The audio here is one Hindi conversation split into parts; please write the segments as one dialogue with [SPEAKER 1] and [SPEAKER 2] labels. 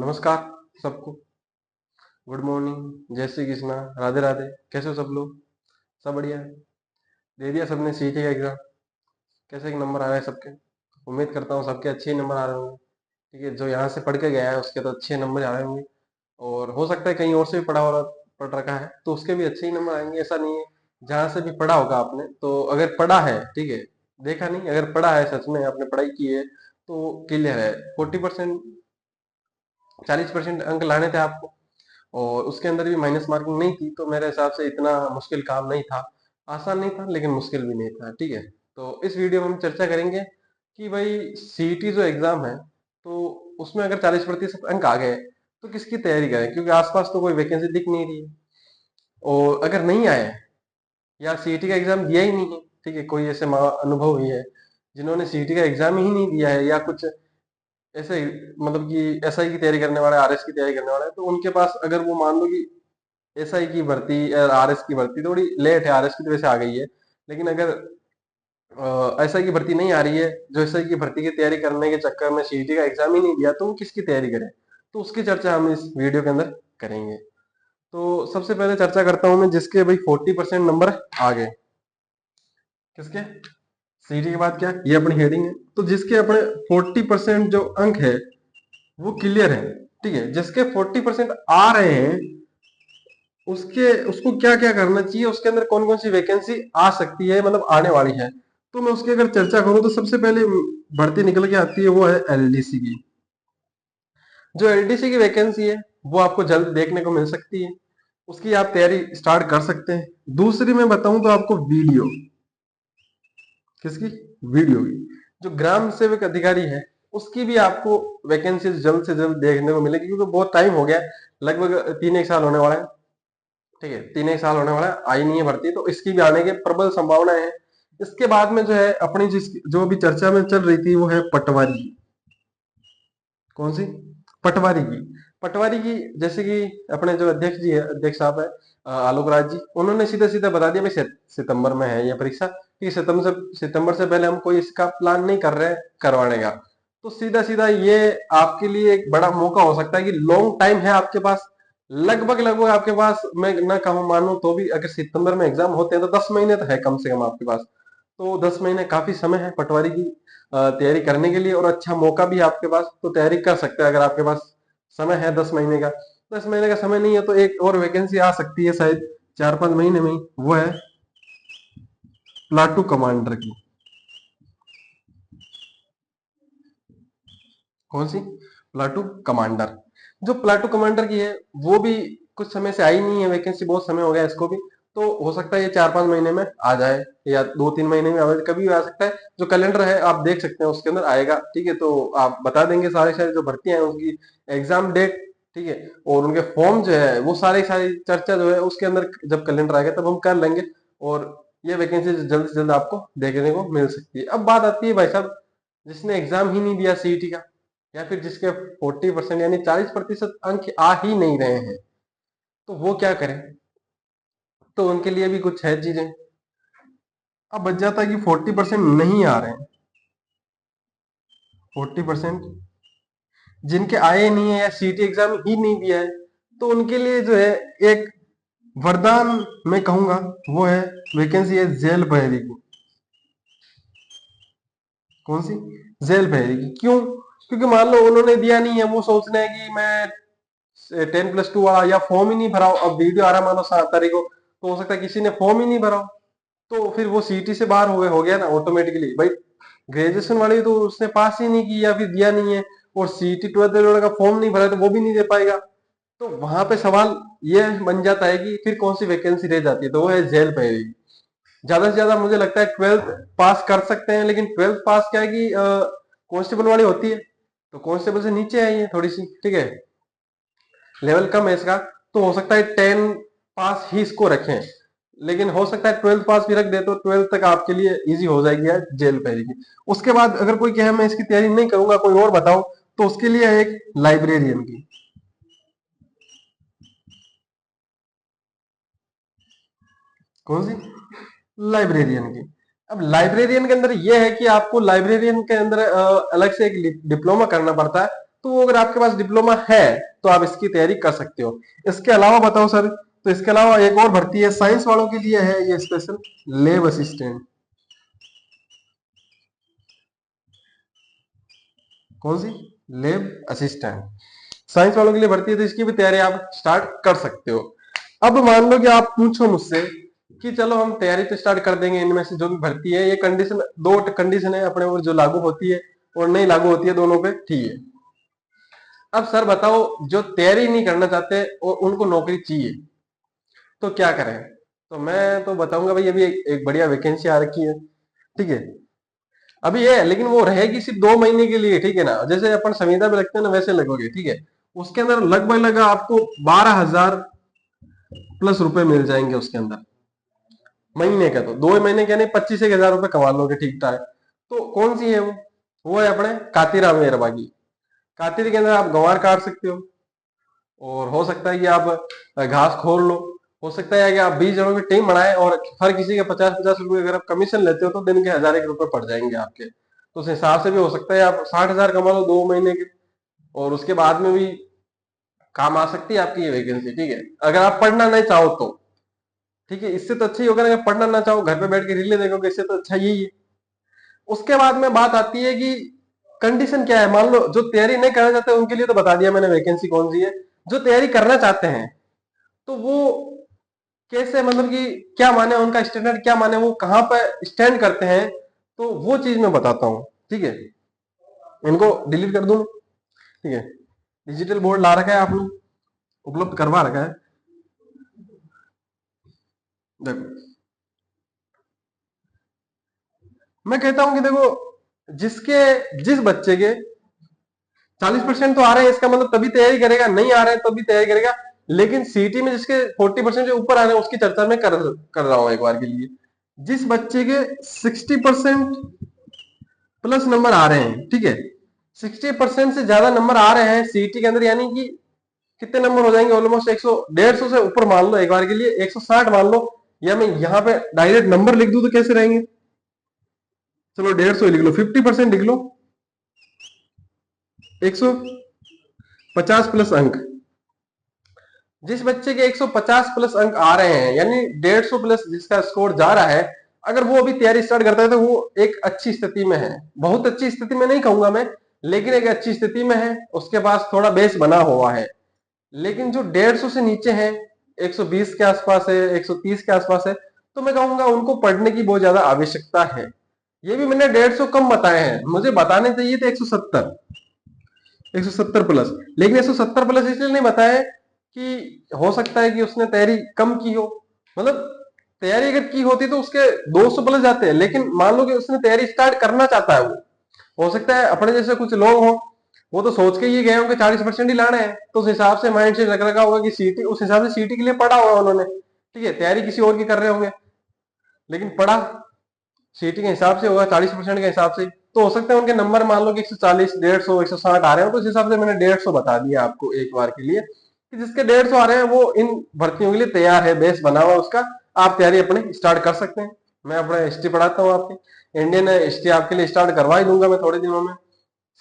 [SPEAKER 1] नमस्कार सबको। गुड मॉर्निंग, जय श्री कृष्णा, राधे राधे। कैसे हो सब लोग? सब बढ़िया है? दे दिया सबने सीईटी का एग्जाम? कैसे एक नंबर आ रहे हैं सबके? उम्मीद करता हूँ सबके अच्छे नंबर आ रहे होंगे। ठीक है, जो यहाँ से पढ़ के गया है उसके तो अच्छे नंबर आ रहे होंगे, और हो सकता है कहीं और से भी पढ़ रखा है तो उसके भी अच्छे ही नंबर आएंगे। ऐसा नहीं है, जहाँ से भी पढ़ा होगा आपने, तो अगर पढ़ा है, ठीक है, देखा नहीं, अगर पढ़ा है सच में, आपने पढ़ाई की है तो क्लियर है। 40%, 40% अंक लाने थे आपको, और उसके अंदर भी माइनस मार्किंग नहीं थी, तो मेरे हिसाब से इतना मुश्किल काम नहीं था। आसान नहीं था लेकिन मुश्किल भी नहीं था। ठीक है, तो इस वीडियो में हम चर्चा करेंगे कि भाई सीईटी जो एग्जाम है, तो उसमें अगर 40% अंक आ गए तो किसकी तैयारी करें, क्योंकि आसपास तो कोई वैकेंसी दिख नहीं रही है। और अगर नहीं आए, या सीईटी का एग्जाम दिया ही नहीं है, ठीक है, कोई ऐसे अनुभव ही है जिन्होंने सीईटी का एग्जाम ही नहीं दिया है, या कुछ ऐसे ही, मतलब कि एसआई की तैयारी करने वाला है, आरएस की तैयारी करने वाला है, तो उनके पास अगर वो मान लो कि एसआई की भर्ती, आरएस की भर्ती थोड़ी लेट है, आरएस की तो वैसे आ गई है, लेकिन अगर एसआई की भर्ती नहीं आ रही है, जो एसआई की भर्ती की तैयारी करने के चक्कर में सीईटी का एग्जाम ही नहीं दिया, तो वो किसकी तैयारी करे? तो उसकी चर्चा हम इस वीडियो के अंदर करेंगे। तो सबसे पहले चर्चा करता हूं मैं जिसके भाई 40% नंबर आ गए। किसके? सीईटी के बाद क्या, ये अपनी हेडिंग है, तो जिसके अपने 40% जो अंक है वो क्लियर है, ठीक है, जिसके 40% आ रहे हैं उसके उसको क्या क्या करना चाहिए, उसके अंदर कौन कौन सी वैकेंसी आ सकती है, मतलब आने वाली है। तो मैं उसकी अगर चर्चा करूं तो सबसे पहले भर्ती निकल के आती है, वो है एलडीसी की। जो एलडीसी की वैकेंसी है वो आपको जल्द देखने को मिल सकती है, उसकी आप तैयारी स्टार्ट कर सकते हैं। दूसरी मैं बताऊं तो आपको वीडियो, किसकी? वीडियो की। जो ग्राम सेवक अधिकारी है उसकी भी आपको वैकेंसी जल्द से जल्द देखने को मिलेगी, क्योंकि बहुत टाइम हो गया, लगभग 3 एक साल होने वाला है। ठीक है, 3 एक साल होने वाला है, आई नहीं है भर्ती, तो इसकी भी आने की प्रबल संभावना है। इसके बाद में जो है अपनी जो भी चर्चा में चल रही थी वो है पटवारी की। कौन सी? पटवारी की। पटवारी की, जैसे कि अपने जो अध्यक्ष जी है, अध्यक्ष साहब है आलोक राज जी, उन्होंने सीधा सीधा बता दिया भाई सितंबर में है ये परीक्षा, कि सितंबर से पहले हम कोई इसका प्लान नहीं कर रहे करवाने का। तो सीधा सीधा ये आपके लिए एक बड़ा मौका हो सकता है कि लॉन्ग टाइम है आपके पास, लगभग लगभग आपके पास, मैं ना कहूँ मानूं तो भी, अगर सितंबर में एग्जाम होते हैं तो 10 महीने तो है कम से कम आपके पास। तो 10 महीने काफी समय है पटवारी की तैयारी करने के लिए, और अच्छा मौका भी है आपके पास, तो तैयारी कर सकते हैं अगर आपके पास समय है 10 महीने का। 10 महीने का समय नहीं है तो एक और वैकेंसी आ सकती है शायद 4 5 महीने में ही, वो है प्लाटू कमांडर की। कौन सी? Platoon commander. जो प्लाटू कमांडर की है वो भी कुछ समय से आई नहीं है वैकेंसी, बहुत समय हो गया इसको भी। तो हो सकता है ये 4 5 महीने में आ जाए, या 2 3 महीने में कभी भी आ सकता है। जो कैलेंडर है आप देख सकते हैं, उसके अंदर आएगा। ठीक है, तो आप बता देंगे सारे सारे जो भर्तियां हैं उनकी एग्जाम डेट, ठीक है, और उनके फॉर्म जो है वो सारी सारी चर्चा जो है उसके अंदर जब कैलेंडर आएगा तब हम कर लेंगे, और ये वैकेंसी जल्द से जल्द आपको देखने को मिल सकती है। अब बात आती है भाई साहब, जिसने एग्जाम ही नहीं दिया सीईटी का, या फिर जिसके 40% यानी 40% अंक आ ही नहीं रहे हैं, तो वो क्या करें? तो उनके लिए भी कुछ है चीजें। अब बच जाता है कि 40% नहीं आ रहे हैं, 40% जिनके आए नहीं है या सीटी एग्जाम ही नहीं दिया है, तो उनके लिए जो है एक वरदान मैं कहूंगा, वो है वैकेंसी है जेल बहरी की। कौन सी? जेल बहरी की। क्यों? क्योंकि मान लो उन्होंने दिया नहीं है, वो सोच रहे हैं कि मैं 10+2 वाला, या फॉर्म ही नहीं भरा हो, अब वीडियो आ रहा मानो 7 तारीख को, तो हो सकता है किसी ने फॉर्म ही नहीं भरा हो, तो फिर वो सीटी से बाहर हो गया ना ऑटोमेटिकली भाई। ग्रेजुएशन वाले तो उसने पास ही नहीं की या फिर दिया नहीं है, और सीटी 12th का फॉर्म नहीं भरा है, तो वो भी नहीं दे पाएगा। तो वहां पे सवाल ये बन जाता है कि फिर कौन सी वैकेंसी रह जाती है, तो वो है जेल पहरेगी। ज्यादा से ज्यादा मुझे लगता है 12th पास कर सकते हैं, लेकिन 12th पास क्या है कि कांस्टेबल वाली होती है, तो कांस्टेबल से नीचे आई है थोड़ी सी, ठीक है, लेवल कम है इसका। तो हो सकता है 10 पास ही इसको रखें, लेकिन हो सकता है 12th पास भी रख दे तो 12th तक आपके लिए इजी हो जाएगी यार जेल पहरी की। उसके बाद अगर कोई कहे मैं इसकी तैयारी नहीं करूंगा, कोई और बताओ, तो उसके लिए है एक लाइब्रेरियन की। कौन सी? लाइब्रेरियन की। अब लाइब्रेरियन के अंदर यह है कि आपको लाइब्रेरियन के अंदर अलग से एक डिप्लोमा करना पड़ता है, तो वो अगर आपके पास डिप्लोमा है तो आप इसकी तैयारी कर सकते हो। इसके अलावा बताओ सर, तो इसके अलावा एक और भर्ती है साइंस वालों के लिए है ये स्पेशल, लैब असिस्टेंट। कौन सी? Lab assistant. साइंस वालों के लिए भर्ती है, तो इसकी भी तैयारी आप स्टार्ट कर सकते हो। अब मान लो कि आप पूछो मुझसे कि चलो हम तैयारी तो स्टार्ट कर देंगे, इनमें से जो भी भर्ती है, ये कंडीशन, दो कंडीशन है अपने ऊपर जो लागू होती है और नहीं लागू होती है, दोनों पे, ठीक है। अब सर बताओ, जो तैयारी नहीं करना चाहते और उनको नौकरी चाहिए तो क्या करें? तो मैं तो बताऊंगा भाई, अभी एक बढ़िया वैकेंसी आ रखी है, ठीक है। अभी ये है, लेकिन वो रहेगी सिर्फ 2 महीने के लिए, ठीक है ना, जैसे अपन संविदा में लगते हैं ना वैसे लगोगे, ठीक है। उसके अंदर लगभग लगा आपको 12,000 प्लस रुपए मिल जाएंगे उसके अंदर महीने का। तो 2 महीने के नहीं 25,000 रुपए कमा लोगे, ठीक ठाक। तो कौन सी है वो है अपने कातिरा मेरवा की। कातिरी के अंदर आप गंवार काट सकते हो, और हो सकता है कि आप घास खोल लो, हो सकता है कि आप 20 जनों की टीम बनाए और हर किसी के 50-50 रुपए अगर आप कमीशन लेते हो तो दिन के 1,000 1 रुपए पड़ जाएंगे आपके। तो उस हिसाब से भी हो सकता है आप 60,000 कमा लो 2 महीने के, और उसके बाद में भी काम आ सकती है आपकी ये वैकेंसी, ठीक है, अगर आप पढ़ना नहीं चाहो तो। ठीक है, इससे तो अच्छा ही होगा ना, अगर पढ़ना ना चाहो घर पे बैठ के रीले देखोगे, इससे तो अच्छा यही है। उसके बाद में बात आती है कि कंडीशन क्या है। मान लो जो तैयारी नहीं करना चाहते उनके लिए तो बता दिया मैंने वैकेंसी कौन सी है। जो तैयारी करना चाहते हैं तो वो कैसे, मतलब कि क्या माने, उनका स्टैंडर्ड क्या माने, वो कहाँ पर स्टैंड करते हैं, तो वो चीज मैं बताता हूँ, ठीक है। इनको डिलीट कर दूं, ठीक है। डिजिटल बोर्ड ला रखा है आपने, उपलब्ध करवा रखा है, देखो। मैं कहता हूं कि देखो, जिस बच्चे के 40% तो आ रहे हैं, इसका मतलब तभी तैयारी करेगा, नहीं आ रहे हैं तभी तैयारी करेगा। लेकिन सीटी में जिसके 40% से ऊपर आ रहे हैं उसकी चर्चा मैं कर रहा हूं एक बार के लिए। जिस बच्चे के 60% प्लस नंबर आ रहे हैं, ठीक है, 60% से ज्यादा नंबर आ रहे हैं सीटी के अंदर, यानी कि कितने नंबर हो जाएंगे, ऑलमोस्ट 150 से ऊपर मान लो एक बार के लिए, 160 मान लो, या मैं यहाँ पे डायरेक्ट नंबर लिख दूं तो कैसे रहेंगे, चलो 150 लिख लो, 50% लिख लो, 150 प्लस अंक। जिस बच्चे के 150 प्लस अंक आ रहे हैं, यानी 150 प्लस जिसका स्कोर जा रहा है, अगर वो अभी तैयारी स्टार्ट करता है तो वो एक अच्छी स्थिति में है। बहुत अच्छी स्थिति में नहीं कहूंगा मैं, लेकिन एक अच्छी स्थिति में है, उसके पास थोड़ा बेस बना हुआ है। लेकिन जो 150 से नीचे है, 120 के आसपास है, 130 के आसपास है, तो मैं कहूंगा उनको पढ़ने की बहुत ज्यादा आवश्यकता है। ये भी मैंने 150 कम बताए हैं, मुझे बताने चाहिए थे 170, 170 प्लस। लेकिन 170 प्लस इसलिए नहीं बताया कि हो सकता है कि उसने तैयारी कम की हो, मतलब तैयारी अगर की होती तो उसके 200 प्लस जाते हैं। लेकिन मान लो कि उसने तैयारी स्टार्ट करना चाहता है, वो हो सकता है अपने जैसे कुछ लोग हों, वो तो सोच के ये गए होंगे 40% ही लाना है, तो उस हिसाब से माइंड से लग रखा होगा कि सीटी, उस हिसाब से सीटी के लिए पढ़ा होगा उन्होंने, ठीक है, तैयारी किसी और की कर रहे होंगे, लेकिन पढ़ा सीटी के हिसाब से होगा, 40% के हिसाब से। तो हो सकता है उनके नंबर मान लो कि 140, 150, 160 आ रहे हो, तो उस हिसाब से मैंने 150 बता दिया आपको एक बार के लिए, कि जिसके 150 आ रहे हैं वो इन भर्तियों के लिए तैयार है, बेस बना हुआ उसका, आप तैयारी अपने स्टार्ट कर सकते हैं। मैं अपना हिस्ट्री पढ़ाता हूँ आपके, इंडियन हिस्ट्री आपके लिए स्टार्ट करवा ही दूंगा मैं थोड़े दिनों में।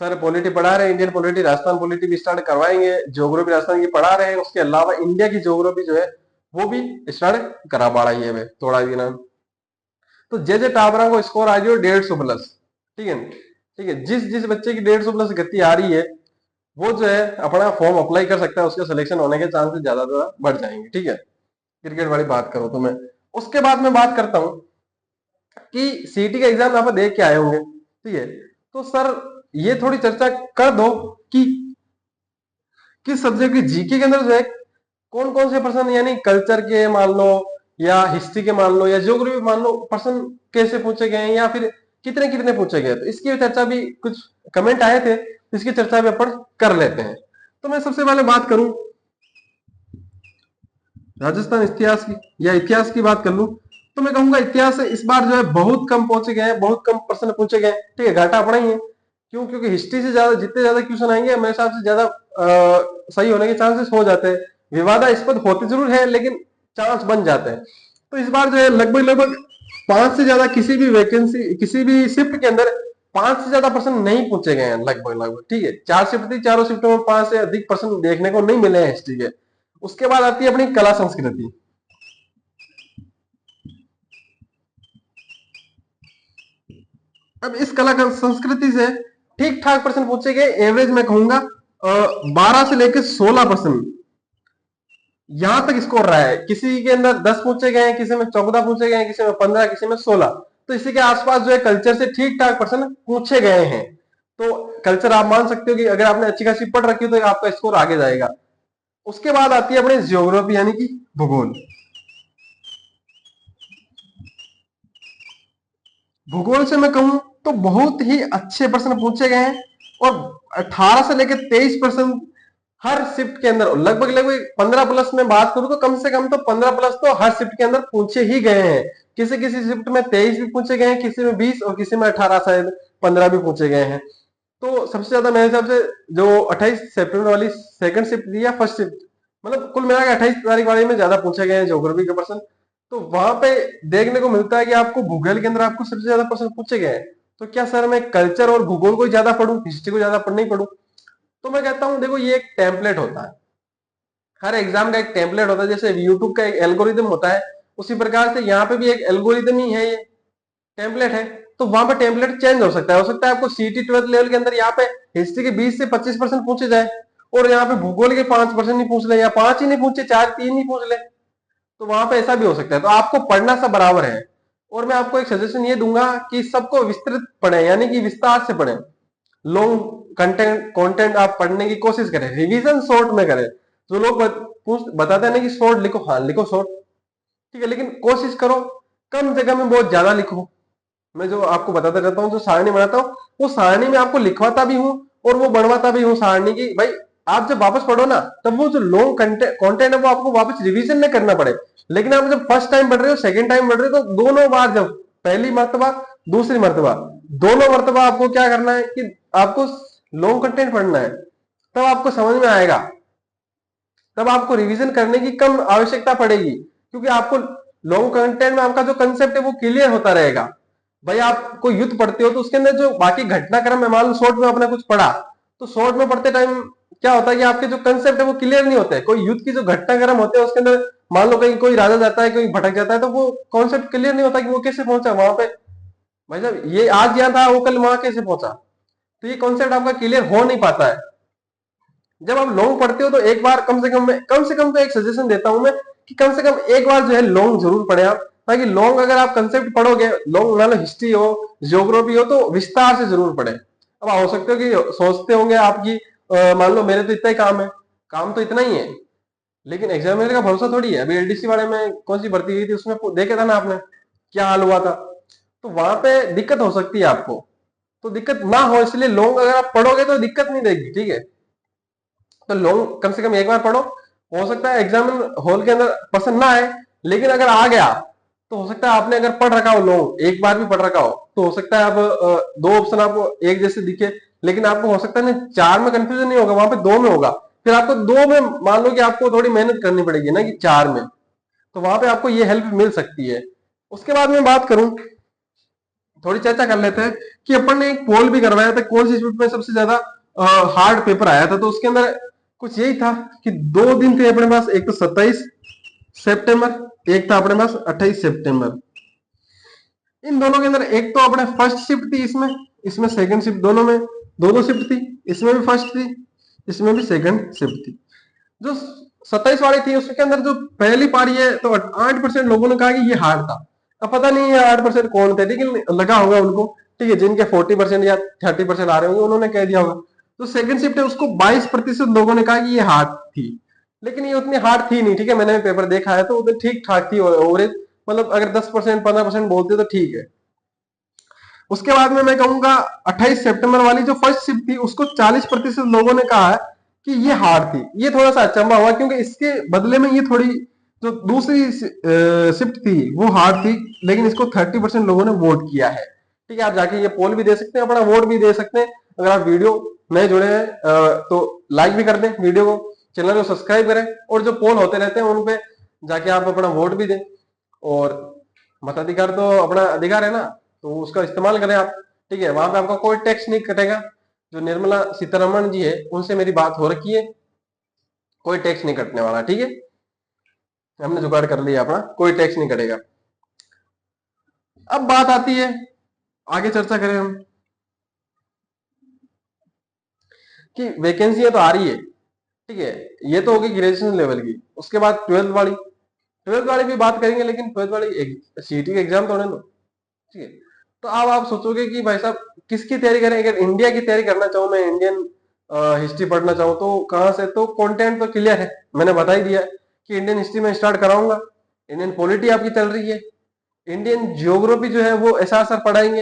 [SPEAKER 1] सर पॉलिटी पढ़ा रहे हैं, इंडियन पॉलिटी, राजस्थान पॉलिटी भी स्टार्ट करवाएंगे, ज्योग्राफी राजस्थान की पढ़ा रहे हैं, उसके अलावा इंडिया की ज्योग्राफी जो है वो भी स्टार्ट करा पा रही है थोड़ा भी ना। तो जे जे टाबरा को स्कोर आ रही हो 150 प्लस, ठीक है, ठीक है। जिस जिस बच्चे की 150 प्लस गति आ रही है वो जो है अपना फॉर्म अप्लाई कर सकता है, उसके सिलेक्शन होने के चांसेस ज्यादा ज्यादा बढ़ जाएंगे, ठीक है। क्रिकेट वाली बात करो तो मैं, उसके बाद मैं बात करता हूँ कि सीटी का एग्जाम आप दे के आए होंगे, ठीक है। तो सर ये थोड़ी चर्चा कर दो कि किस सब्जेक्ट की जीके के अंदर जो है कौन कौन से पर्सन, यानी कल्चर के मान लो, या हिस्ट्री के मान लो, या ज्योग्राफी मान लो, पर्सन कैसे पूछे गए हैं, या फिर कितने कितने पूछे गए, तो इसकी चर्चा भी, कुछ कमेंट आए थे, इसकी चर्चा भी अपन कर लेते हैं। तो मैं सबसे पहले बात करूं राजस्थान इतिहास की, या इतिहास की बात कर लूं, तो मैं कहूंगा इतिहास से इस बार जो है बहुत कम पहुंचे गए हैं, बहुत कम प्रश्न पूछे गए, ठीक है, घाटा अपना ही है। क्यों? क्योंकि हिस्ट्री से ज्यादा, जितने ज्यादा क्वेश्चन आएंगे मेरे हिसाब से ज्यादा सही होने के चांसेस हो जाते हैं। विवादास्पद होते जरूर है लेकिन चांस बन जाते हैं। तो इस बार जो है लगभग लगभग 5 से ज्यादा किसी भी वैकेंसी, किसी भी शिफ्ट के अंदर 5 से ज्यादा प्रश्न नहीं पूछे गए हैं लगभग लगभग, ठीक है। 4 शिफ्ट थी, चारों शिफ्टों में 5 से अधिक प्रश्न देखने को नहीं मिले हैं हिस्ट्री के। उसके बाद आती है अपनी कला संस्कृति। अब इस कला संस्कृति से ठीक ठाक प्रश्न पूछे गए, एवरेज मैं कहूंगा 12 से लेकर 16 प्रश्न यहां तक स्कोर रहा है। किसी के अंदर 10 पूछे गए हैं, किसी में 14 पूछे गए हैं, किसी में 15, किसी में 16। तो इसी के आसपास जो है कल्चर से ठीक ठाक प्रश्न पूछे गए हैं। तो कल्चर आप मान सकते हो कि अगर आपने अच्छी खासी पढ़ रखी हो तो आपका स्कोर आगे जाएगा। उसके बाद आती है अपनी ज्योग्राफी यानी कि भूगोल। भूगोल से मैं कहूं तो बहुत ही अच्छे प्रश्न पूछे गए हैं, और 18 से लेकर 23 प्रश्न हर शिफ्ट के अंदर लगभग लगभग 15 प्लस में बात करूं तो कम से कम तो 15 प्लस तो हर शिफ्ट के अंदर पूछे ही गए हैं। किसी किसी शिफ्ट में 23 भी पूछे गए हैं, किसी में 20 और किसी में 18 शायद 15 भी पूछे गए हैं। तो सबसे ज्यादा मेरे हिसाब से जो 28 सितंबर वाली सेकंड शिफ्ट थी या फर्स्ट शिफ्ट, मतलब कुल मिलाकर 28 तारीख वाली में ज्यादा पूछे गए हैं ज्योग्राफी के प्रश्न। तो वहां पे देखने को मिलता है कि आपको भूगोल के अंदर आपको सबसे ज्यादा प्रश्न पूछे गए हैं। तो क्या सर मैं कल्चर और भूगोल को ज्यादा पढ़ूं, हिस्ट्री को ज्यादा नहीं पढ़ूं? तो मैं कहता हूं देखो ये एक टेम्पलेट होता है, हर एग्जाम का एक टेम्पलेट होता है। जैसे यूट्यूब का एक एल्गोरिदम होता है, उसी प्रकार से यहाँ पे भी एक एल्गोरिदम ही है, ये टेम्पलेट है। तो वहां पे टेम्पलेट चेंज हो सकता है आपको सीटी 12th लेवल के अंदर यहाँ पे हिस्ट्री के 20 से 25 प्रश्न पूछे जाए, और यहाँ पे भूगोल के 5% नहीं पूछ ले, या 5 ही नहीं पूछे, 4 3 ही पूछ ले। तो वहां पे ऐसा भी हो सकता है। तो आपको पढ़ना सब बराबर है, और मैं आपको एक सजेशन ये दूंगा कि सबको विस्तृत पढ़े, यानी कि विस्तार से पढ़े। लॉन्ग कंटेंट आप पढ़ने की कोशिश करें, रिवीजन शॉर्ट में करें। जो लोग बताते हैं ना कि शॉर्ट लिखो, हाँ लिखो शॉर्ट, ठीक है, लेकिन कोशिश करो कम जगह में बहुत ज्यादा लिखो। मैं जो आपको बताता रहता हूँ, जो सारणी बनाता हूँ, वो सारणी में आपको लिखवाता भी हूँ और वो बनवाता भी हूँ सारणी की। भाई आप जब वापस पढ़ो ना, तब वो जो लॉन्ग कंटेंट है वो आपको वापस रिवीजन नहीं करना पड़े। लेकिन आप जब फर्स्ट टाइम पढ़ रहे हो, सेकंड टाइम पढ़ रहे हो, तो दोनों बार, जब पहली मर्तबा दूसरी मर्तबा, दोनों मर्तबा आपको क्या करना है कि आपको लॉन्ग कंटेंट पढ़ना है, तब आपको समझ में आएगा, तब आपको रिवीजन करने की कम आवश्यकता पड़ेगी, क्योंकि आपको लॉन्ग कंटेंट में आपका जो कंसेप्ट है वो क्लियर होता रहेगा। भाई आप कोई युद्ध पढ़ते हो तो उसके अंदर जो बाकी घटनाक्रम है, मान लो शॉर्ट में आपने कुछ पढ़ा, तो शॉर्ट में पढ़ते टाइम क्या होता है कि आपके जो कंसेप्ट है वो क्लियर नहीं होते। कोई युद्ध की जो घटनाक्रम होते हैं उसके अंदर मान लो कहीं कोई राजा जाता है, कोई भटक जाता है, तो वो कॉन्सेप्ट क्लियर नहीं होता कि वो कैसे पहुंचा वहां पे। भाई साहब ये आज यहाँ था, वो कल वहां कैसे पहुंचा, तो ये कॉन्सेप्ट आपका क्लियर हो नहीं पाता है। जब आप लॉन्ग पढ़ते हो तो एक बार कम से कम तो एक सजेशन देता हूं मैं कि कम से कम एक बार जो है लॉन्ग जरूर पढ़े आप, ताकि लॉन्ग अगर आप कंसेप्ट पढ़ोगे, लॉन्ग मान लो हिस्ट्री हो, ज्योग्राफी हो, तो विस्तार से जरूर पढ़े। अब हो सकते हो कि सोचते होंगे आपकी मान लो मेरे तो इतना ही काम है, काम तो इतना ही है, लेकिन एग्जामिनर का भरोसा थोड़ी है। अभी एलडीसी वाले में कौन सी भर्ती हुई थी, उसमें देखे था ना आपने क्या हाल हुआ था। तो वहां पे दिक्कत हो सकती है आपको, तो दिक्कत ना हो इसलिए लॉन्ग अगर आप पढ़ोगे तो दिक्कत नहीं देगी, ठीक है। तो लॉन्ग कम से कम एक बार पढ़ो, हो सकता है एग्जाम हॉल के अंदर पसंद ना आए, लेकिन अगर आ गया तो हो सकता है आपने अगर पढ़ रखा हो लॉन्ग, एक बार भी पढ़ रखा हो, तो हो सकता है आप दो ऑप्शन आपको एक जैसे दिखे, लेकिन आपको हो सकता है ना 4 में कंफ्यूजन नहीं होगा, वहां पे 2 में होगा। फिर आपको 2 में मान लो कि आपको थोड़ी मेहनत करनी पड़ेगी ना कि 4 में, तो वहां पे आपको ये हेल्प मिल सकती है। उसके बाद में बात करूं, थोड़ी चर्चा कर लेते हैं कि अपन ने एक पोल भी करवाया था, कौन सी स्पीड में सबसे ज्यादा हार्ड पेपर आया था। तो उसके अंदर कुछ यही था कि 2 दिन थे अपने पास, एक तो 27 सितंबर, एक था अपने पास 28 सितंबर। इन दोनों के अंदर एक तो अपने फर्स्ट शिफ्ट थी, इसमें इसमें सेकंड शिफ्ट, दोनों में दो दो शिफ्ट थी। इसमें भी फर्स्ट थी, इसमें भी सेकंड शिफ्ट थी। जो 27 वाली थी उसके अंदर जो पहली पारी है, तो 8% लोगों ने कहा कि ये हार्ड था। अब पता नहीं ये 8% कौन थे, लेकिन लगा होगा उनको, ठीक है, जिनके 40% या 30% आ रहे होंगे उन्होंने कह दिया होगा। तो सेकंड शिफ्ट है उसको 22% लोगों ने कहा कि ये हार्ड थी, लेकिन ये उतनी हार्ड थी नहीं, ठीक है। मैंने पेपर देखा है तो उधर ठीक ठाक थी ओवरेज, मतलब अगर 10% 15% बोलते तो ठीक है। उसके बाद में मैं कहूंगा 28 सितंबर वाली जो फर्स्ट शिफ्ट थी उसको 40% लोगों ने कहा है कि ये हार्ड थी। ये थोड़ा सा अचंभा हुआ, क्योंकि इसके बदले में ये थोड़ी जो दूसरी शिफ्ट थी वो हार्ड थी, लेकिन इसको 30% लोगों ने वोट किया है, ठीक है। आप जाके ये पोल भी दे सकते हैं, अपना वोट भी दे सकते हैं। अगर आप वीडियो नए जुड़े हैं तो लाइक भी कर दें वीडियो को, चैनल को सब्सक्राइब करें, और जो पोल होते रहते हैं उन पे जाके आप अपना वोट भी दें। और मताधिकार तो अपना अधिकार है ना, तो उसका इस्तेमाल करें आप। ठीक है, वहां पे आपका कोई टैक्स नहीं कटेगा। जो निर्मला सीतारमण जी है उनसे मेरी बात हो रखी है, कोई टैक्स नहीं कटने वाला। ठीक है, हमने जुगाड़ कर लिया अपना, कोई टैक्स नहीं कटेगा। अब बात आती है, आगे चर्चा करें हम कि वैकेंसियां तो आ रही है। ठीक है, ये तो होगी ग्रेजुएशन लेवल की। उसके बाद ट्वेल्थ वाली, ट्वेल्थ वाली भी बात करेंगे, लेकिन ट्वेल्थ वाली सीटी का एग्जाम तो होने दो। ठीक है, तो अब आप सोचोगे कि भाई साहब किसकी तैयारी करें। अगर इंडिया की तैयारी करना चाहूँ, मैं इंडियन हिस्ट्री पढ़ना चाहूँ, तो कहाँ से? तो कंटेंट तो क्लियर है, मैंने बता ही दिया कि इंडियन हिस्ट्री में स्टार्ट कराऊंगा। इंडियन पॉलिटी आपकी चल रही है, इंडियन जियोग्राफी जो है वो ऐसा असर पढ़ाएंगे,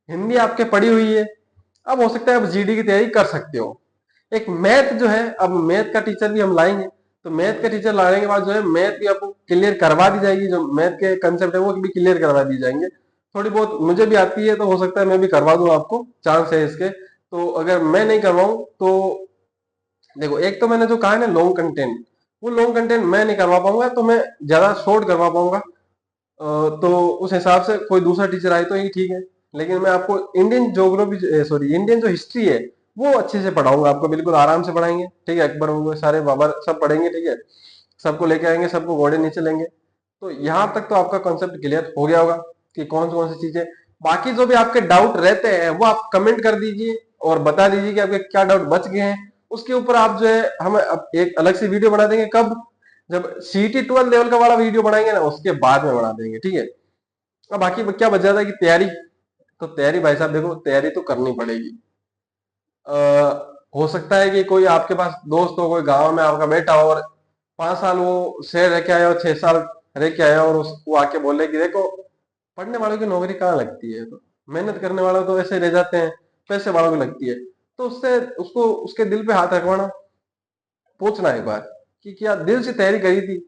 [SPEAKER 1] हिंदी आपके पढ़ी हुई है। अब हो सकता है आप जीडी की तैयारी कर सकते हो। एक मैथ जो है, अब मैथ का टीचर भी हम लाएंगे, तो मैथ का टीचर लाने के बाद जो है मैथ भी आपको क्लियर करवा दी जाएगी। जो मैथ के कंसेप्ट है वो भी क्लियर करवा दी जाएंगे। थोड़ी बहुत मुझे भी आती है, तो हो सकता है मैं भी करवा दूं, आपको चांस है इसके। तो अगर मैं नहीं करवाऊं तो देखो, एक तो मैंने जो कहा है ना लॉन्ग कंटेंट, वो लॉन्ग कंटेंट मैं नहीं करवा पाऊंगा, तो मैं ज्यादा शॉर्ट करवा पाऊंगा। तो उस हिसाब से कोई दूसरा टीचर आए तो ही ठीक है। लेकिन मैं आपको इंडियन ज्योग्राफी, सॉरी इंडियन जो हिस्ट्री है वो अच्छे से पढ़ाऊंगा, आपको बिल्कुल आराम से पढ़ाएंगे। ठीक है, अकबर हो गए, सारे बाबर सब पढ़ेंगे। ठीक है, सबको लेके आएंगे, सबको घोड़े नीचे लेंगे। तो यहाँ तक तो आपका कॉन्सेप्ट क्लियर हो गया होगा कि कौन सी चीजें। बाकी जो भी आपके डाउट रहते हैं वो आप कमेंट कर दीजिए और बता दीजिए कि आपके क्या डाउट बच गए हैं। उसके ऊपर आप जो है हम अब एक अलग से वीडियो बना देंगे। कब? जब सीटी 12 लेवल का वाला वीडियो बनाएंगे ना, उसके बाद में बना देंगे। ठीक है, अब बाकी क्या बच जाता है कि तैयारी। तो तैयारी भाई साहब देखो, तैयारी तो करनी पड़ेगी। हो सकता है कि कोई आपके पास दोस्त हो, कोई गांव में आपका बेटा हो, और 5 साल वो शहर रह के आया, और 6 साल रह के आया, और वो आके बोले कि देखो पढ़ने वालों की नौकरी कहाँ लगती है, तो मेहनत करने वालों तो ऐसे रह जाते हैं, पैसे वालों की लगती है। तो उससे उसको उसके दिल पे हाथ रखवाना, पूछना एक बार कि क्या दिल से तैयारी करी थी।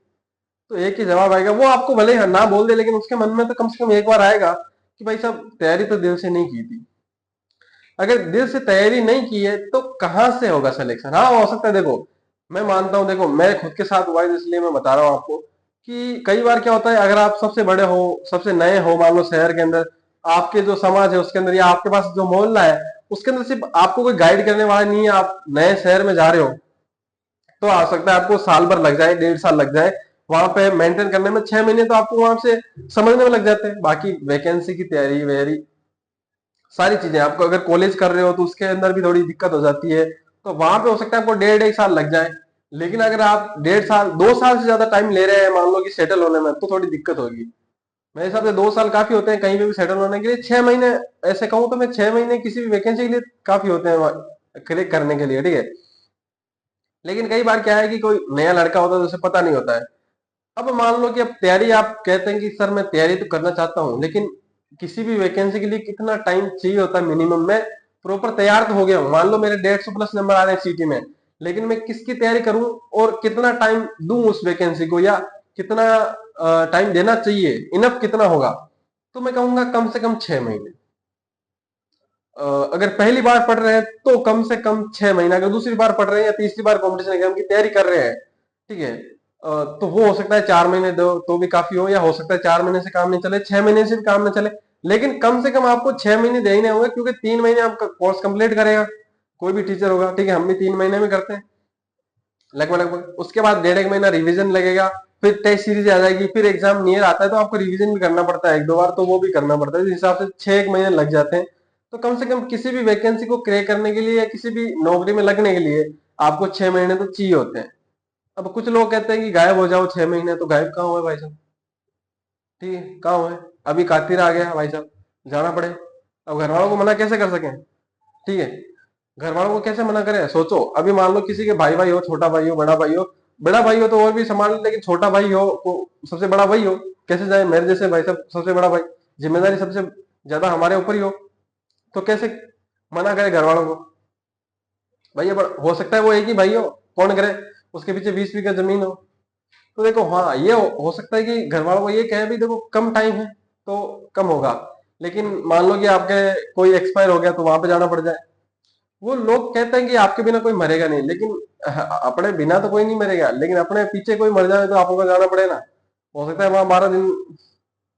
[SPEAKER 1] तो एक ही जवाब आएगा, वो आपको भले ही ना बोल दे, लेकिन उसके मन में तो कम से कम एक बार आएगा कि भाई साहब तैयारी तो दिल से नहीं की थी। अगर दिल से तैयारी नहीं की है तो कहां से होगा सिलेक्शन? हाँ, हो सकता है। देखो, मैं मानता हूं, देखो मैं खुद के साथ हुआ है, इसलिए मैं बता रहा हूं आपको कि कई बार क्या होता है, अगर आप सबसे बड़े हो, सबसे नए हो, मान लो शहर के अंदर, आपके जो समाज है उसके अंदर, या आपके पास जो मोहल्ला है उसके अंदर सिर्फ आपको कोई गाइड करने वाला नहीं है, आप नए शहर में जा रहे हो, तो आ सकता है आपको साल भर लग जाए, 1.5 साल लग जाए। वहां पे मेंटेन करने में 6 महीने तो आपको वहां से समझने में लग जाते हैं। बाकी वैकेंसी की तैयारी वेरी सारी चीजें, आपको अगर कॉलेज कर रहे हो तो उसके अंदर भी थोड़ी दिक्कत हो जाती है, तो वहां पे हो सकता है आपको 1.5 साल लग जाए। लेकिन अगर आप 1.5 साल 2 साल से ज्यादा टाइम ले रहे हैं मान लो कि सेटल होने में, तो थोड़ी दिक्कत होगी। मेरे हिसाब से 2 साल काफी होते हैं कहीं पे भी सेटल होने के लिए। 6 महीने, ऐसे कहूँ तो मैं 6 महीने किसी भी वैकेंसी के लिए काफी होते हैं क्लिक करने के लिए। ठीक है, लेकिन कई बार क्या है कि कोई नया लड़का होता है तो उसे पता नहीं होता है। अब मान लो कि अब तैयारी आप कहते हैं कि सर मैं तैयारी तो करना चाहता हूँ, लेकिन किसी भी वैकेंसी के लिए कितना टाइम चाहिए होता है मिनिमम? मैं प्रॉपर तैयार तो हो गया हूँ, मान लो मेरे 150 प्लस नंबर आ रहे हैं सीटी में, लेकिन मैं किसकी तैयारी करूं और कितना टाइम दूं उस वैकेंसी को, या कितना टाइम देना चाहिए, इनफ कितना होगा? तो मैं कहूंगा कम से कम 6 महीने। अगर पहली बार पढ़ रहे हैं तो कम से कम 6 महीना, अगर दूसरी बार पढ़ रहे हैं या तीसरी बार कॉम्पिटिशन एग्जाम की तैयारी कर रहे हैं, ठीक है, तो वो हो सकता है 4 महीने दो तो भी काफी हो, या हो सकता है 4 महीने से काम नहीं चले, 6 महीने से भी काम नहीं चले, लेकिन कम से कम आपको 6 महीने देने होंगे, क्योंकि 3 महीने आपका कोर्स कंप्लीट करेगा कोई भी टीचर होगा। ठीक है, हम भी 3 महीने में करते हैं लगभग लगभग। उसके बाद 1.5 महीना रिवीजन लगेगा, फिर टेस्ट सीरीज आ जाएगी, फिर एग्जाम नियर आता है तो आपको रिवीजन भी करना पड़ता है 1-2 बार, तो वो भी करना पड़ता है। इस हिसाब से 6 1 महीने लग जाते हैं। तो कम से कम किसी भी वैकेंसी को क्रैक करने के लिए या किसी भी नौकरी में लगने के लिए आपको 6 महीने तो चाहिए होते हैं। अब कुछ लोग कहते हैं कि गायब हो जाओ 6 महीने, तो गायब कहाँ हुए भाई साहब? ठीक है, कहाँ हुए? अभी कातिर आ गया भाई साहब, जाना पड़े। अब घर वालों को मना कैसे कर सकें? ठीक है, घर वालों को कैसे मना करें? सोचो, अभी मान लो किसी के भाई भाई हो, छोटा भाई हो, बड़ा भाई हो। बड़ा भाई हो तो और भी संभाल, लेकिन छोटा भाई हो तो सबसे बड़ा वही हो, कैसे जाए? मेरे जैसे भाई साहब सबसे बड़ा भाई, जिम्मेदारी सबसे ज्यादा हमारे ऊपर ही हो, तो कैसे मना करे घर वालों को? भाई अब हो सकता है वो एक ही भाई हो, कौन करे, उसके पीछे 20 बीघा जमीन हो। तो देखो, हाँ ये हो सकता है कि घर वालों को ये कहे भी देखो कम टाइम है तो कम होगा, लेकिन मान लो कि आपके कोई एक्सपायर हो गया तो वहां पे जाना पड़ जाए। वो लोग कहते हैं कि आपके बिना कोई मरेगा नहीं, लेकिन अपने बिना तो कोई नहीं मरेगा, लेकिन अपने पीछे कोई मर जाए तो आपको जाना पड़े ना। हो सकता है वहां 12 दिन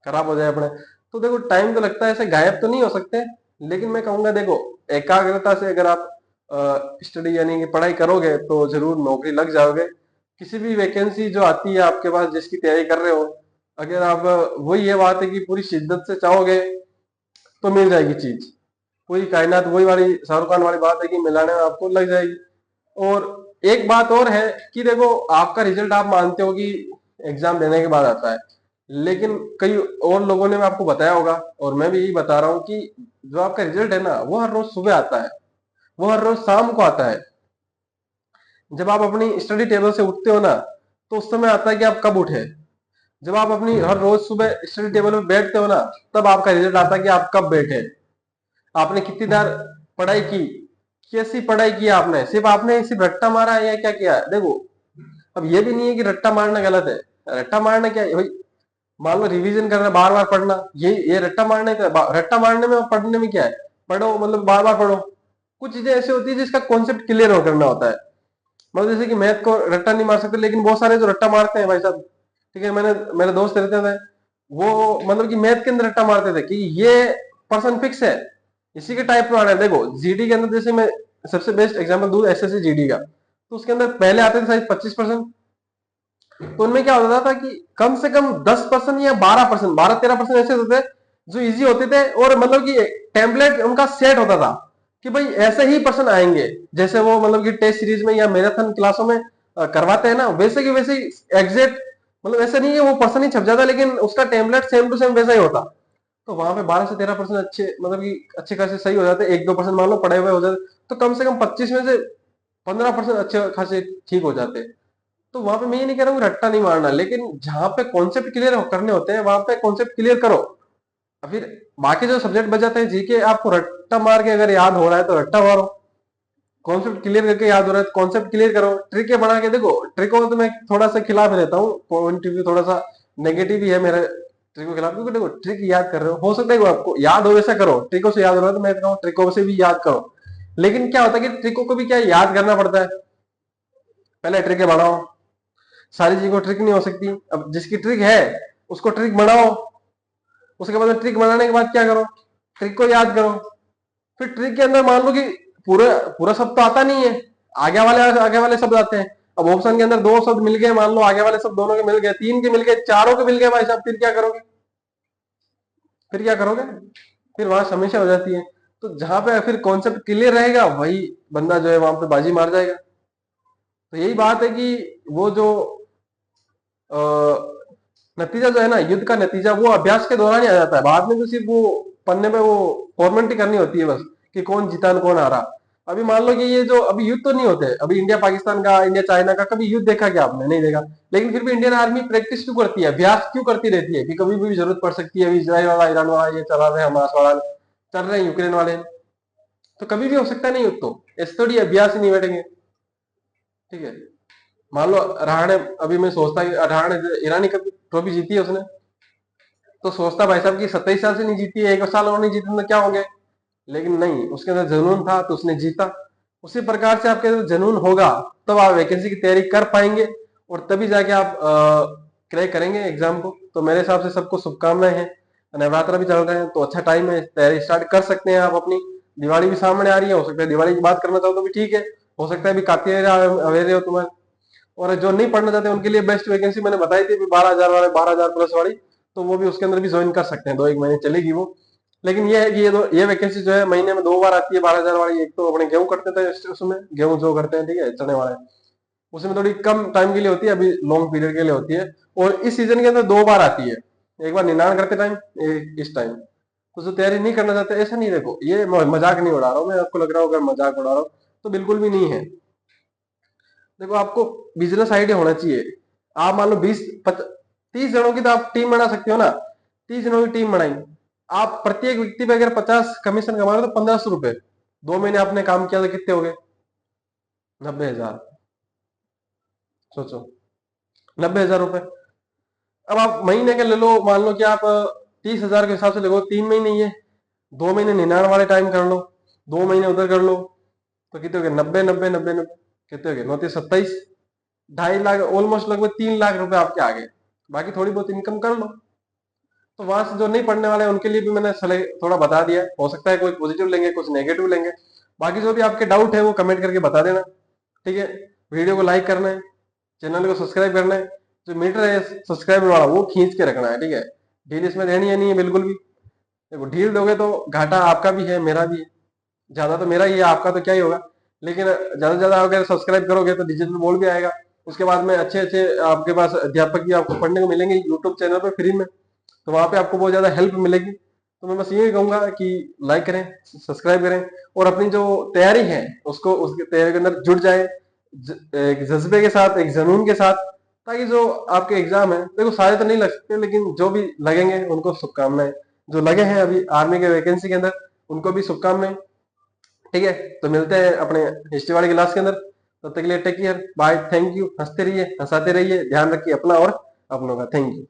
[SPEAKER 1] खराब हो जाए अपने। तो देखो टाइम तो लगता है, ऐसे गायब तो नहीं हो सकते। लेकिन मैं कहूंगा देखो, एकाग्रता से अगर आप स्टडी यानी कि पढ़ाई करोगे तो जरूर नौकरी लग जाओगे। किसी भी वैकेंसी जो आती है आपके पास जिसकी तैयारी कर रहे हो, अगर आप वही ये बात है कि पूरी शिद्दत से चाहोगे तो मिल जाएगी चीज। पूरी कायनात वही वाली शाहरुख खान वाली बात है कि मिलाने में आपको लग जाएगी। और एक बात और है कि देखो, आपका रिजल्ट आप मानते हो कि एग्जाम देने के बाद आता है, लेकिन कई और लोगों ने आपको बताया होगा और मैं भी यही बता रहा हूँ कि जो आपका रिजल्ट है ना, वो हर रोज सुबह आता है, वो हर रोज शाम को आता है। जब आप अपनी स्टडी टेबल से उठते हो ना, तो उस समय आता है कि आप कब उठे। जब आप अपनी हर रोज सुबह स्टडी टेबल पे बैठते हो ना, तब आपका रिजल्ट आता है कि आप कब बैठे, आपने कितनी देर पढ़ाई की, कैसी पढ़ाई की आपने, सिर्फ आपने सिर्फ रट्टा मारा है या क्या किया है। देखो, अब ये भी नहीं है कि रट्टा मारना गलत है। रट्टा मारना क्या है भाई, मान लो रिवीजन करना, बार बार पढ़ना, ये रट्टा मारने का। रट्टा मारने में और पढ़ने में क्या है, पढ़ो मतलब बार बार पढ़ो। कुछ चीजें ऐसी होती है जिसका कॉन्सेप्ट क्लियर हो करना होता है। मतलब जैसे कि मैथ को रट्टा नहीं मार सकते, लेकिन बहुत सारे जो रट्टा मारते हैं भाई साहब, ठीक है, मैंने मेरे दोस्त रहते थे, वो मतलब कि मैथ के अंदर रट्टा मारते थे कि ये पर्सन फिक्स है, इसी के टाइप में आ रहा है। देखो जीडी के अंदर, जैसे मैं सबसे बेस्ट एग्जांपल दूं एसएससी जीडी का, तो उसके अंदर पहले आते थे शायद 25%। तो उनमें क्या होता था कि कम से कम 10% या 12%, 12-13% ऐसे होते थे जो इजी होते थे, और मतलब कि टेम्पलेट उनका सेट होता था कि भाई ऐसे ही पर्सन आएंगे, जैसे वो मतलब कि टेस्ट सीरीज में या मैराथन क्लासों में करवाते हैं ना, वैसे की वैसे ही एग्जैक्ट। मतलब ऐसा नहीं है वो पर्सन ही छप जाता, लेकिन उसका टेम्पलेट सेम टू सेम वैसा ही होता। तो वहां पे 12 से 13% अच्छे, मतलब कि अच्छे खासे सही हो जाते, 1-2% मान लो पढ़े हुए हो जाते, तो कम से कम 25 में से 15% अच्छे खासे ठीक हो जाते। तो वहां पे मैं ये नहीं कह रहा हूँ रट्टा नहीं मारना, लेकिन जहां पे कॉन्सेप्ट क्लियर करने होते हैं वहां पे कॉन्सेप्ट क्लियर करो। और फिर बाकी जो सब्जेक्ट बच जाते हैं जीके, आपको रट्टा मार के अगर याद हो रहा है तो रट्टा मारो, कॉन्सेप्ट क्लियर करके याद हो रहा है तो कॉन्सेप्ट क्लियर करो, ट्रिक बना के देखो। ट्रिकों में तो मैं थोड़ा सा खिलाफ रहता हूँ, पॉइंट ऑफ व्यू थोड़ा सा नेगेटिव ही है मेरे ट्रिक के खिलाफ, क्योंकि देखो ट्रिक याद कर रहे हो सकता है वो आपको याद हो, वैसा करो। ट्रिकों से याद हो रहा है तो मैं कहूँ ट्रिकों से भी याद करो। लेकिन क्या होता है कि ट्रिकों को भी क्या याद करना पड़ता है, पहले ट्रिक बनाओ। सारी चीजों को ट्रिक नहीं हो सकती, अब जिसकी ट्रिक है उसको ट्रिक बनाओ। उसके बाद ट्रिक बनाने के बाद क्या करो, ट्रिक को याद करो। फिर ट्रिक के अंदर मान लो कि पूरा पूरा शब्द तो आता नहीं है, आगे वाले शब्द आते हैं। अब ऑप्शन के अंदर दो शब्द मिल गए, मान लो आगे वाले शब्द दोनों के मिल गए, तीन के मिल गए, चारों के मिल गए भाई साहब, फिर क्या करोगे, फिर क्या करोगे, फिर वहां समस्या हो जाती है। तो जहां पे फिर कॉन्सेप्ट क्लियर रहेगा वही बंदा जो है वहां पे बाजी मार जाएगा। तो यही बात है कि वो जो नतीजा जो है ना, युद्ध का नतीजा वो अभ्यास के दौरान ही आ जाता है, बाद में तो सिर्फ वो पन्ने पे वो फॉर्मेलिटी करनी होती है बस, कि कौन जीता कौन हारा। अभी मान लो कि ये जो अभी युद्ध तो नहीं होते, अभी इंडिया पाकिस्तान का, इंडिया चाइना का कभी युद्ध देखा क्या आपने, नहीं देखा। लेकिन फिर भी इंडियन आर्मी प्रैक्टिस क्यों करती है, अभ्यास क्यों करती रहती है, कि कभी भी जरूरत पड़ सकती है। अभी इसराइल वाला, ईरान वाला ये चला रहे, हमास वाला चल रहे हैं, यूक्रेन वाले, तो कभी भी हो सकता है नहीं युद्ध, तो ऐसे थोड़ी अभ्यास ही नहीं बैठेंगे। ठीक है, मान लो रहाणे, अभी मैं सोचता कि रहाणे ईरानी कभी ट्रॉफी जीती है उसने, तो सोचता भाई साहब कि 27 साल से नहीं जीती है, 1 साल और नहीं जीती तो क्या हो गया। लेकिन नहीं, उसके अंदर जुनून था तो उसने जीता। उसी प्रकार से आपके अंदर जुनून होगा तब आप वैकेंसी की तैयारी कर पाएंगे, और तभी जाके आप क्रैक करेंगे एग्जाम को। तो मेरे हिसाब से सबको शुभकामनाएं हैं। नवरात्र भी चल रहे हैं तो अच्छा टाइम है, तैयारी स्टार्ट कर सकते हैं आप अपनी। दिवाली भी सामने आ रही है, हो सकता है दिवाली की बात करना चाहो तो भी ठीक है, हो सकता है अभी कार्तिक अवेयर हो तुम्हारे। और जो नहीं पढ़ना चाहते उनके लिए बेस्ट वैकेंसी मैंने बताई थी 12,000 वाले, 12,000 प्लस वाली, तो वो भी उसके अंदर भी ज्वाइन कर सकते हैं, 2-1 महीने चलेगी वो। लेकिन ये है कि ये वैकेंसी जो है महीने में 2 बार आती है 12,000 वाली। एक तो अपने गेहूं करते थे उसमें, गेहूं जो करते हैं, ठीक है, चने वाले, उसमें थोड़ी कम टाइम के लिए होती है, अभी लॉन्ग पीरियड के लिए होती है। और इस सीजन के अंदर 2 बार आती है, एक बार निनाण करते टाइम, इस टाइम। तो जो तैयारी नहीं करना चाहते, ऐसा नहीं, देखो ये मजाक नहीं उड़ा रहा हूँ मैं, आपको लग रहा हो अगर मजाक उड़ा रहा हूँ तो बिल्कुल भी नहीं है। देखो आपको बिजनेस आइडिया होना चाहिए। आप मान लो 30 जनों की तो आप टीम बना सकते हो ना, 30 जनों की टीम बनाई, आप प्रत्येक व्यक्ति पे अगर 50 कमीशन कमा रहे हो तो 1500 रुपए, 2 महीने आपने काम किया तो कितने हो गए, 90,000। सोचो, 90,000 रुपए। अब आप महीने के ले लो, मान लो कि आप 30,000 के हिसाब से लगो, 3 महीने ये, 2 महीने 99 वाले टाइम कर लो, 2 महीने उधर कर लो, तो कितने हो गए, 90, 90, 90, 90, कितने हो गए, 29, 27, 2.5 लाख, ऑलमोस्ट लगभग 3 लाख रुपए आपके आ गए। बाकी थोड़ी बहुत इनकम कर लो। तो वहां से जो नहीं पढ़ने वाले हैं उनके लिए भी मैंने थोड़ा बता दिया। हो सकता है कोई पॉजिटिव लेंगे, कुछ नेगेटिव लेंगे। बाकी जो भी आपके डाउट है वो कमेंट करके बता देना, ठीक है। वीडियो को लाइक करना है, चैनल को सब्सक्राइब करना है, जो मीटर है सब्सक्राइबर वाला वो खींच के रखना है, ठीक है। ढील इसमें देनी है नहीं है बिल्कुल भी। देखो ढील दोगे तो घाटा आपका भी है, मेरा भी है। ज्यादा तो मेरा ही है, आपका तो क्या ही होगा। लेकिन ज्यादा से ज्यादा अगर सब्सक्राइब करोगे तो डिजिटल बोर्ड भी आएगा। उसके बाद में अच्छे अच्छे आपके पास अध्यापक भी आपको पढ़ने को मिलेंगे यूट्यूब चैनल पर फ्री में। तो वहां पे आपको बहुत ज्यादा हेल्प मिलेगी। तो मैं बस यही कहूंगा कि लाइक करें, सब्सक्राइब करें, और अपनी जो तैयारी है उसको उसकी तैयारी के अंदर जुट जाए, एक जज्बे के साथ, एक जुनून के साथ। ताकि जो आपके एग्जाम है, देखो सारे तो नहीं लग सकते, लेकिन जो भी लगेंगे उनको शुभकामनाएं। जो लगे हैं अभी आर्मी के वैकेंसी के अंदर, उनको भी शुभकामनाएं, ठीक है। तो मिलते हैं अपने हिस्ट्री वाली क्लास के अंदर। तब तक के लिए take care, bye, thank you. हंसते रहिए, हंसाते रहिए, ध्यान रखिए अपना और अपनों का। Thank you.